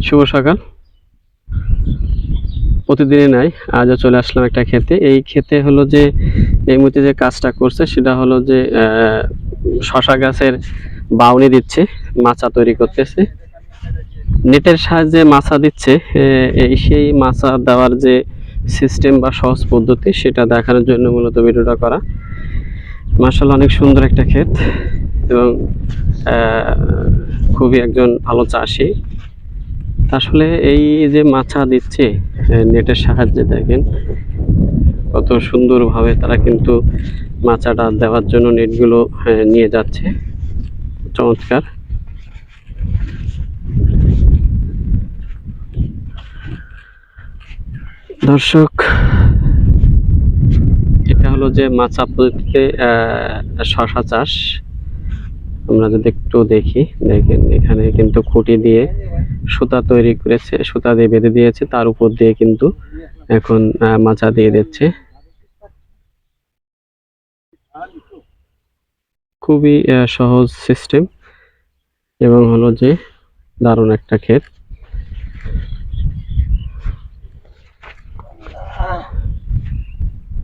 শুভ সকাল। প্রতিদিনই নাই, আজও চলে আসলাম একটা ক্ষেতে। এই ক্ষেতে হলো যে এই মুহূর্তে যে কাজটা করছে সেটা হলো যে শশা গাছের বাউনি দিচ্ছে, মাচা তৈরি করতেছে। নেটের সাহায্যে মাচা দিচ্ছে। এই সেই মাচা দেওয়ার যে সিস্টেম বা সহজ পদ্ধতি সেটা দেখানোর জন্য মূলত ভিডিওটা করা। মাশাআল্লাহ, অনেক সুন্দর একটা ক্ষেত এবং খুবই একজন ভালো চাষি। আসলে এই যে মাচা দিচ্ছে নেটের সাহায্যে, দেখেন কত সুন্দরভাবে তারা কিন্তু মাচাটা দেওয়ার জন্য নেটগুলো নিয়ে যাচ্ছে। চমৎকার। দর্শক, এটা হলো যে মাচা পদ্ধতিতে শশা চাষ। আমরা যদি একটু দেখি, দেখেন এখানে কিন্তু খুঁটি দিয়ে সুতা তৈরি করেছে, সুতা দিয়ে বেঁধে দিয়েছে, তার উপর দিয়ে কিন্তু এখন মাচা দিয়ে দিচ্ছে। খুবই সহজ সিস্টেম এবং হলো যে দারুণ একটা ক্ষেত।